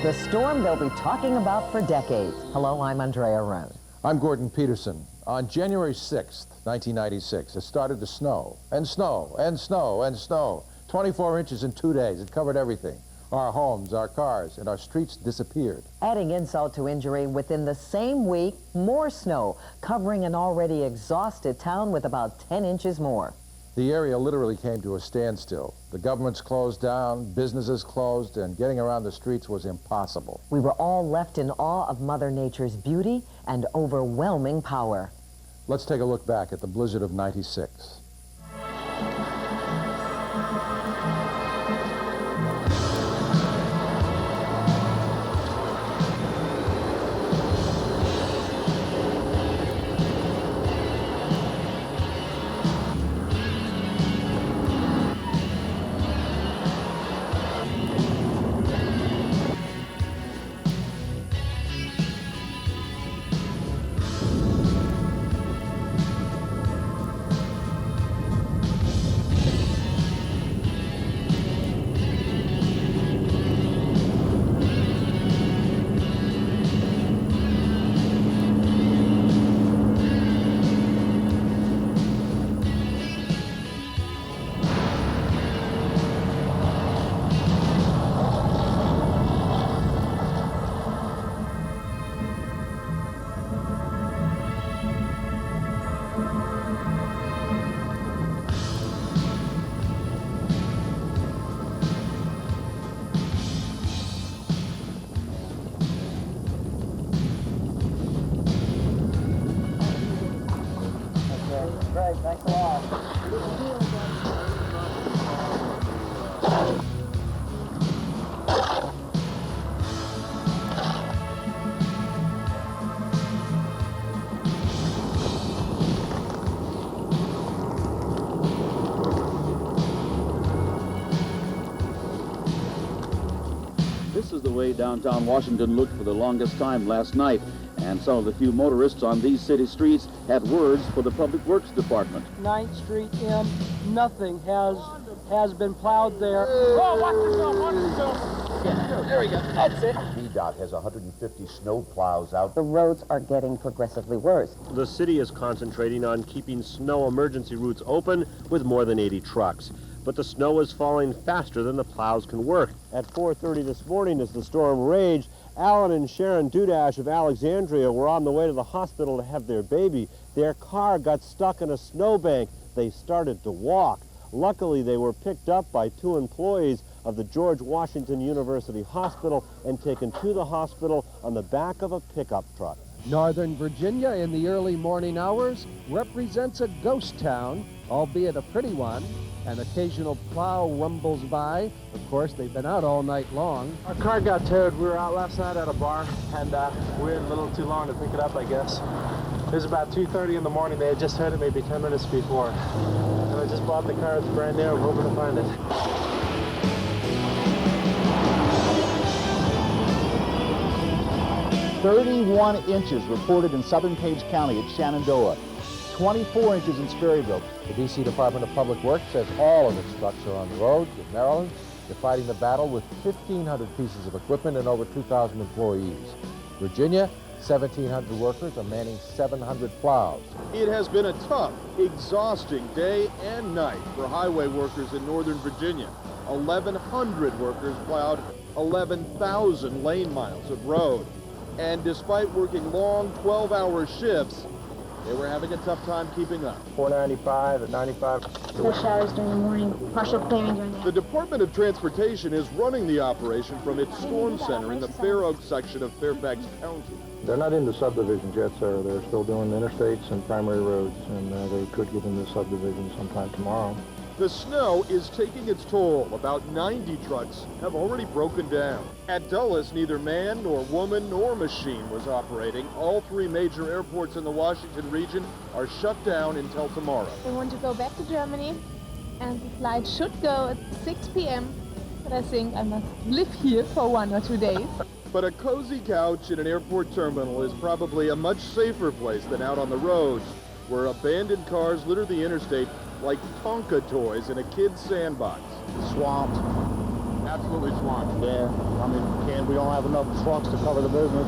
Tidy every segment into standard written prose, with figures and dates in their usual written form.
the storm they'll be talking about for decades. Hello, I'm Andrea Roan. I'm Gordon Peterson. On January 6th, 1996, it started to snow, and snow, and snow, and snow. 24 inches in 2 days. It covered everything. Our homes, our cars, and our streets disappeared. Adding insult to injury, within the same week, more snow, covering an already exhausted town with about 10 inches more. The area literally came to a standstill. The governments closed down, businesses closed, and getting around the streets was impossible. We were all left in awe of Mother Nature's beauty and overwhelming power. Let's take a look back at the blizzard of '96. Great, thanks a lot. This is the way downtown Washington looked for the longest time last night, and some of the few motorists on these city streets had words for the Public Works Department. 9th Street in, nothing has been plowed there. Oh, watch yourself, watch yourself. Yeah, there we go, that's it. VDOT has 150 snow plows out. The roads are getting progressively worse. The city is concentrating on keeping snow emergency routes open with more than 80 trucks. But the snow is falling faster than the plows can work. At 4:30 this morning, as the storm raged, Alan and Sharon Dudash of Alexandria were on the way to the hospital to have their baby. Their car got stuck in a snowbank. They started to walk. Luckily, they were picked up by 2 employees of the George Washington University Hospital and taken to the hospital on the back of a pickup truck. Northern Virginia in the early morning hours represents a ghost town, albeit a pretty one. An occasional plow rumbles by. Of course, they've been out all night long. Our car got towed. We were out last night at a bar, and we waited a little too long to pick it up, I guess. It was about 2:30 in the morning. They had just towed it maybe 10 minutes before. And I just bought the car. It's brand new. I'm hoping to find it. "31 inches reported in southern Page County at Shenandoah. 24 inches in Sperryville. The D.C. Department of Public Works says all of its trucks are on the road. In Maryland, they're fighting the battle with 1,500 pieces of equipment and over 2,000 employees. Virginia, 1,700 workers are manning 700 plows. It has been a tough, exhausting day and night for highway workers in Northern Virginia. 1,100 workers plowed 11,000 lane miles of road. And despite working long 12-hour shifts, they were having a tough time keeping up. 495 at 95. No showers during the morning, partial clearing during the The Department of Transportation is running the operation from its storm center in the Fair Oaks section of Fairfax County. They're not into subdivisions yet, sir. They're still doing interstates and primary roads, and they could get into subdivisions sometime tomorrow. The snow is taking its toll. About 90 trucks have already broken down. At Dulles, neither man nor woman nor machine was operating. All 3 major airports in the Washington region are shut down until tomorrow. I want to go back to Germany, and the flight should go at 6 p.m., but I think I must live here for 1 or 2 days. But a cozy couch in an airport terminal is probably a much safer place than out on the roads, where abandoned cars litter the interstate like Tonka toys in a kid's sandbox. Swamped, Absolutely swamped. Yeah, I mean, we don't have enough trucks to cover the business.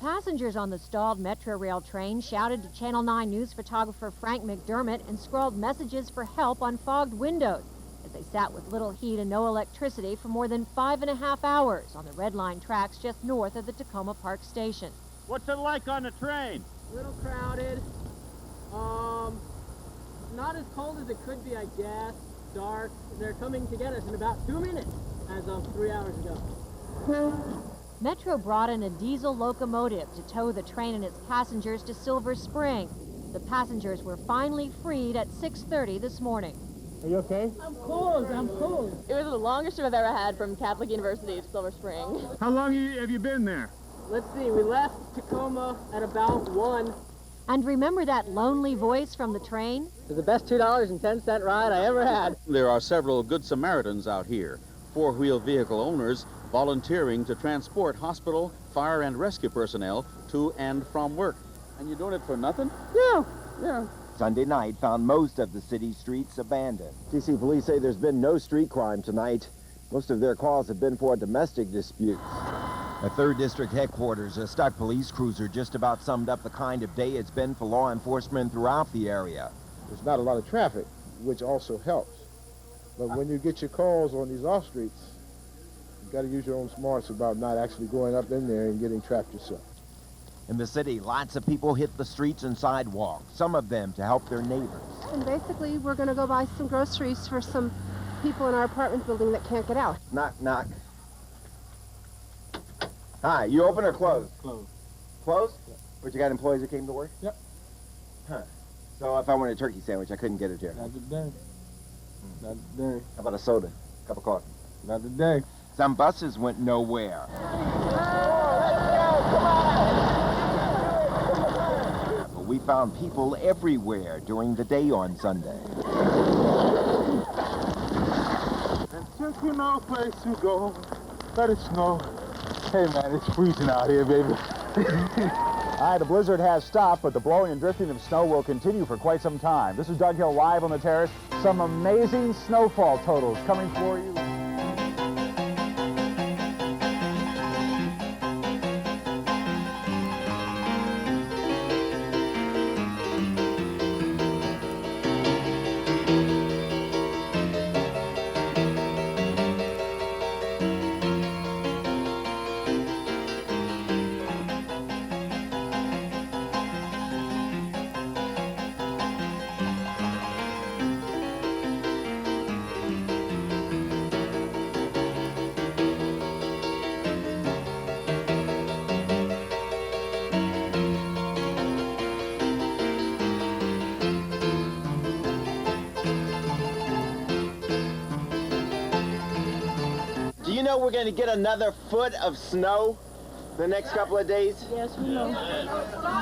Passengers on the stalled Metro Rail train shouted to Channel 9 News photographer Frank McDermott and scrawled messages for help on fogged windows as they sat with little heat and no electricity for more than 5.5 hours on the Red Line tracks just north of the Tacoma Park station. What's it like on the train? A little crowded. Not as cold as it could be, I guess. Dark. They're coming to get us in about 2 minutes as of 3 hours ago. Metro brought in a diesel locomotive to tow the train and its passengers to Silver Spring. The passengers were finally freed at 6:30 this morning. Are you okay? I'm cold. It was the longest trip I've ever had from Catholic University to Silver Spring. How long have you been there? Let's see, we left Tacoma at about 1. And remember that lonely voice from the train? It was the best $2.10 ride I ever had. There are several Good Samaritans out here, four-wheel vehicle owners volunteering to transport hospital, fire, and rescue personnel to and from work. And you're doing it for nothing? Yeah. Sunday night found most of the city streets abandoned. DC police say there's been no street crime tonight. Most of their calls have been for domestic disputes. At 3rd District headquarters, a stuck police cruiser just about summed up the kind of day it's been for law enforcement throughout the area. There's not a lot of traffic, which also helps. But when you get your calls on these off streets, you got to use your own smarts about not actually going up in there and getting trapped yourself. In the city, lots of people hit the streets and sidewalks, some of them to help their neighbors. And basically, we're going to go buy some groceries for some people in our apartment building that can't get out. Knock, knock. Hi, you open or closed? Closed. Closed? But you got employees that came to work? Yep. Huh. So if I wanted a turkey sandwich, I couldn't get it here. Not today. Not today. How about a soda? Cup of coffee? Not today. Some buses went nowhere. But we found people everywhere during the day on Sunday. And since we know a place to go, let it snow. Hey man, it's freezing out here, baby. All right, the blizzard has stopped, but the blowing and drifting of snow will continue for quite some time. This is Doug Hill live on the terrace. Some amazing snowfall totals coming for you. Do you know we're going to get another foot of snow the next couple of days? Yes, we know.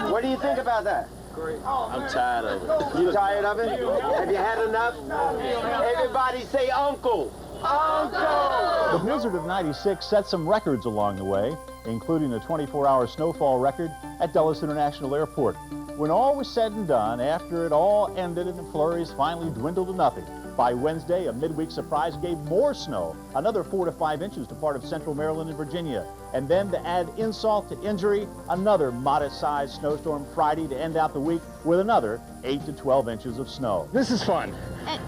What do you think about that? I'm tired of it. You tired of it? Have you had enough? Everybody say uncle. Uncle! The blizzard of '96 set some records along the way, including a 24-hour snowfall record at Dulles International Airport. When all was said and done, after it all ended and the flurries finally dwindled to nothing, by Wednesday, a midweek surprise gave more snow, another 4 to 5 inches to part of central Maryland and Virginia. And then to add insult to injury, another modest-sized snowstorm Friday to end out the week with another 8 to 12 inches of snow. This is fun.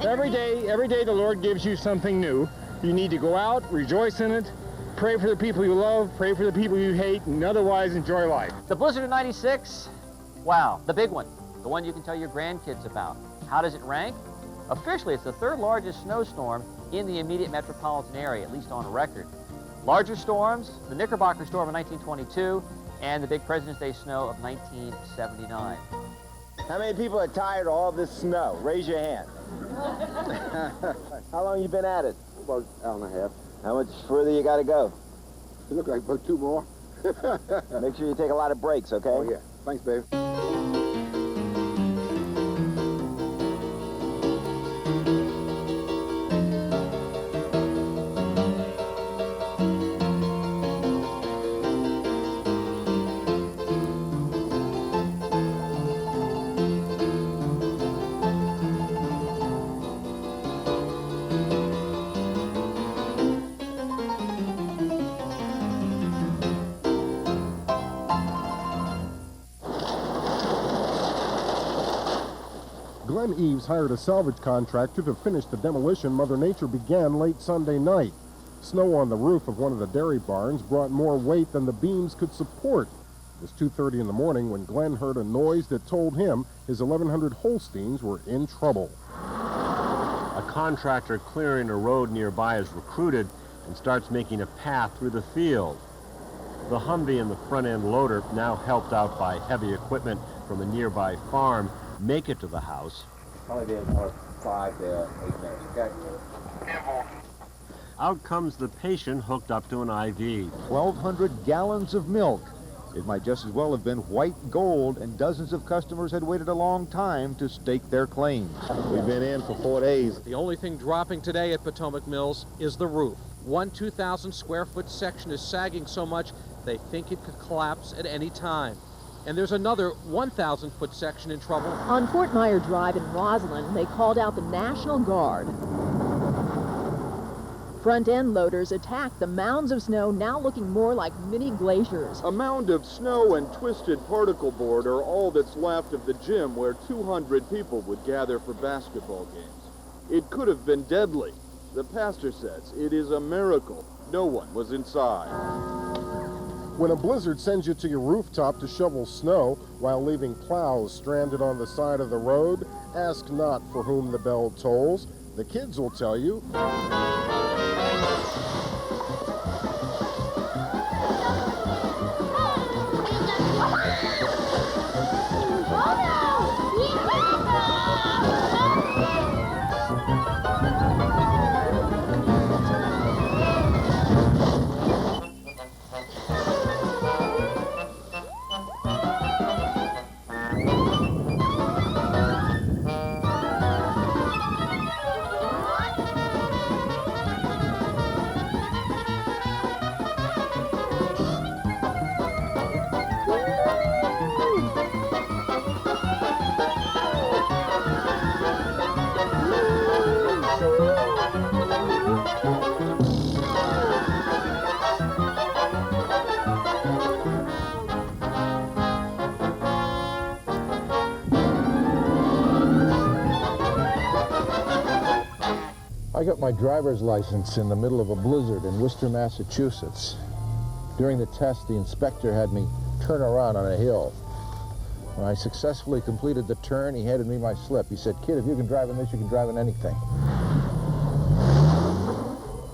Every day the Lord gives you something new. You need to go out, rejoice in it, pray for the people you love, pray for the people you hate, and otherwise enjoy life. The blizzard of '96, wow, the big one. The one you can tell your grandkids about. How does it rank? Officially, it's the 3rd largest snowstorm in the immediate metropolitan area, at least on record. Larger storms, the Knickerbocker storm of 1922 and the big President's Day snow of 1979. How many people are tired of all this snow? Raise your hand. How long you been at it? About an hour and a half. How much further you got to go? It looked like about 2 more. Make sure you take a lot of breaks, okay? Oh, yeah. Thanks, babe. Glenn Eves hired a salvage contractor to finish the demolition Mother Nature began late Sunday night. Snow on the roof of one of the dairy barns brought more weight than the beams could support. It was 2:30 in the morning when Glenn heard a noise that told him his 1,100 Holsteins were in trouble. A contractor clearing a road nearby is recruited and starts making a path through the field. The Humvee and the front-end loader, now helped out by heavy equipment from a nearby farm, make it to the house. Probably be about 5 to 8 minutes, okay? Out comes the patient hooked up to an IV. 1,200 gallons of milk. It might just as well have been white gold, and dozens of customers had waited a long time to stake their claims. We've been in for 4 days. The only thing dropping today at Potomac Mills is the roof. One 2,000 square foot section is sagging so much they think it could collapse at any time. And there's another 1,000 foot section in trouble. On Fort Myer Drive in Roslyn, they called out the National Guard. Front-end loaders attacked the mounds of snow now looking more like mini glaciers. A mound of snow and twisted particle board are all that's left of the gym where 200 people would gather for basketball games. It could have been deadly. The pastor says it is a miracle no one was inside. When a blizzard sends you to your rooftop to shovel snow while leaving plows stranded on the side of the road, ask not for whom the bell tolls. The kids will tell you. I got my driver's license in the middle of a blizzard in Worcester, Massachusetts. During the test, the inspector had me turn around on a hill. When I successfully completed the turn, he handed me my slip. He said, "Kid, if you can drive in this, you can drive in anything."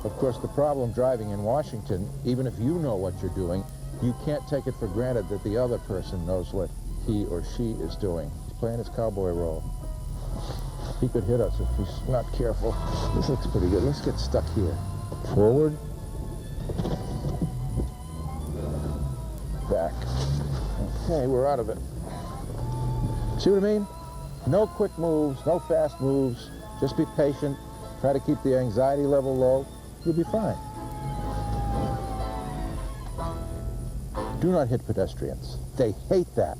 Of course, the problem driving in Washington, even if you know what you're doing, you can't take it for granted that the other person knows what he or she is doing. He's playing his cowboy role. He could hit us if he's not careful. This looks pretty good. Let's get stuck here. Forward. Back. Okay, we're out of it. See what I mean? No quick moves, no fast moves. Just be patient. Try to keep the anxiety level low. You'll be fine. Do not hit pedestrians. They hate that.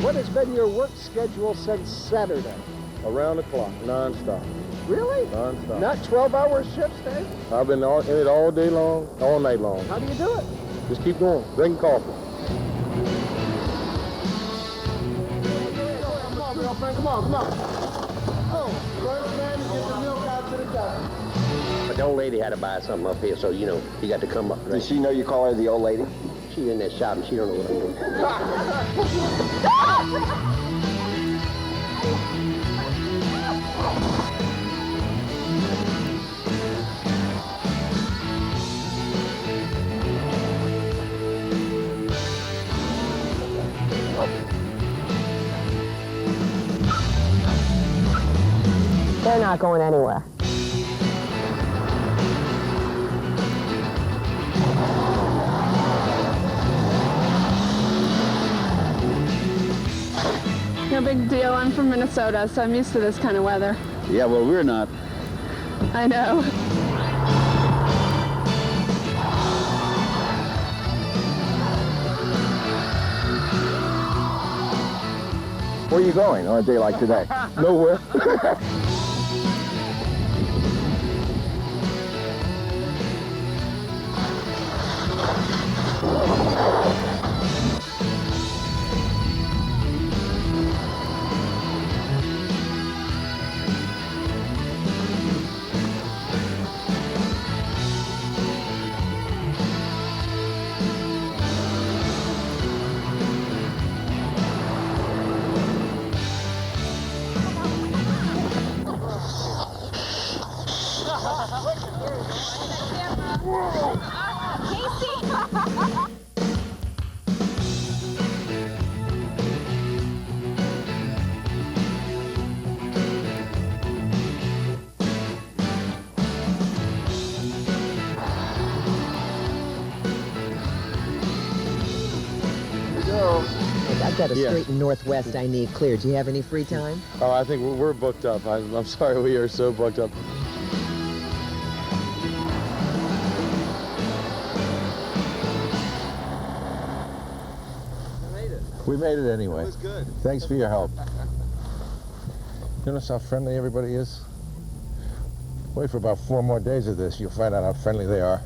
What has been your work schedule since Saturday? Around the clock, non-stop. Really? Non-stop. Not 12-hour shifts, Dave? I've been in it all day long, all night long. How do you do it? Just keep going. Drink coffee. Come on, girlfriend. Come on, come on. Oh, first man to get the milk out to the guy. But the old lady had to buy something up here, so, you know, you got to come up. Right? Does she know you call her the old lady? She's in there shopping. She don't know what I'm doing. They're not going anywhere. No big deal. I'm from Minnesota, so I'm used to this kind of weather. Yeah, well, we're not. I know. Where are you going on a day like today? Nowhere. I've got a straight northwest I need cleared. Do you have any free time? Oh, I think we're booked up. I'm sorry, we are so booked up. We made it anyway. It was good. Thanks for your help. You notice how friendly everybody is? Wait for about 4 more days of this, you'll find out how friendly they are.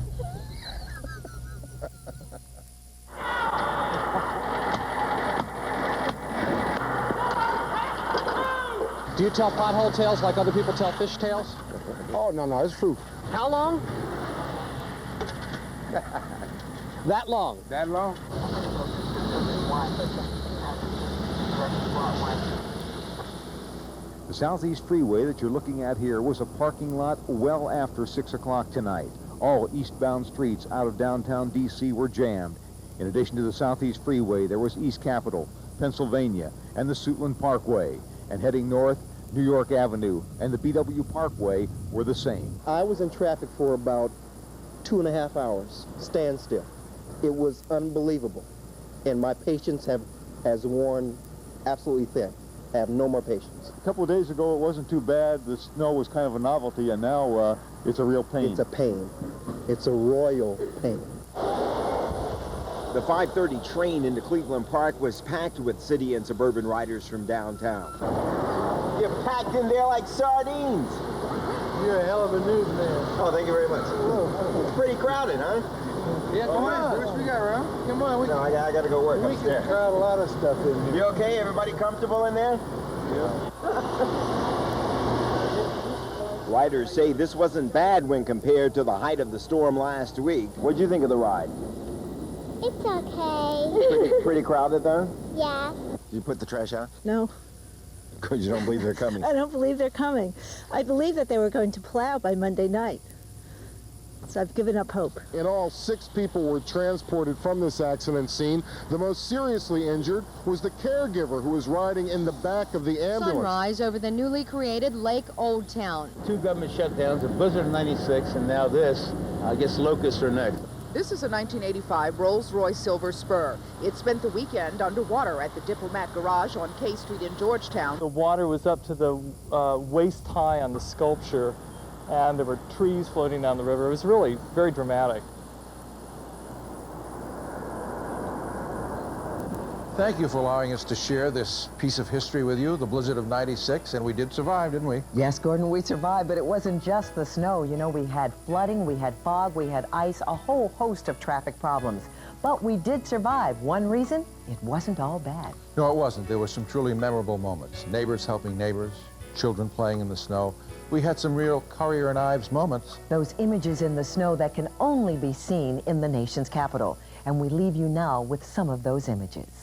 Do you tell pothole tales like other people tell fish tales? Oh, no, it's true. How long? That long. That long? The Southeast Freeway that you're looking at here was a parking lot well after 6 o'clock tonight. All eastbound streets out of downtown D.C. were jammed. In addition to the Southeast Freeway, there was East Capitol, Pennsylvania, and the Suitland Parkway. And heading north, New York Avenue and the BW Parkway were the same. I was in traffic for about 2.5 hours, standstill. It was unbelievable. And my patience has worn absolutely thin. I have no more patience. A couple of days ago, it wasn't too bad. The snow was kind of a novelty, and now it's a real pain. It's a pain. It's a royal pain. The 5:30 train into Cleveland Park was packed with city and suburban riders from downtown. You're packed in there like sardines. You're a hell of a newsman. Oh, thank you very much. It's pretty crowded, huh? Yeah, come on, Bruce, we got room. Come on. No, I got to go work We upstairs. can crowd a lot of stuff in here. You okay? Everybody comfortable in there? Yeah. Riders say this wasn't bad when compared to the height of the storm last week. What'd you think of the ride? It's okay. Pretty crowded, though? Yeah. Did you put the trash out? No, Because you don't believe they're coming. I don't believe they're coming. I believe that they were going to plow by Monday night. So I've given up hope. In all, 6 people were transported from this accident scene. The most seriously injured was the caregiver who was riding in the back of the ambulance. Sunrise over the newly created Lake Old Town. 2 government shutdowns, a blizzard in '96, and now this. I guess locusts are next. This is a 1985 Rolls-Royce Silver Spur. It spent the weekend underwater at the Diplomat Garage on K Street in Georgetown. The water was up to the waist high on the sculpture, and there were trees floating down the river. It was really very dramatic. Thank you for allowing us to share this piece of history with you, the blizzard of '96, and we did survive, didn't we? Yes, Gordon, we survived, but it wasn't just the snow. You know, we had flooding, we had fog, we had ice, a whole host of traffic problems. But we did survive. One reason, it wasn't all bad. No, it wasn't. There were some truly memorable moments. Neighbors helping neighbors, children playing in the snow. We had some real Currier and Ives moments. Those images in the snow that can only be seen in the nation's capital. And we leave you now with some of those images.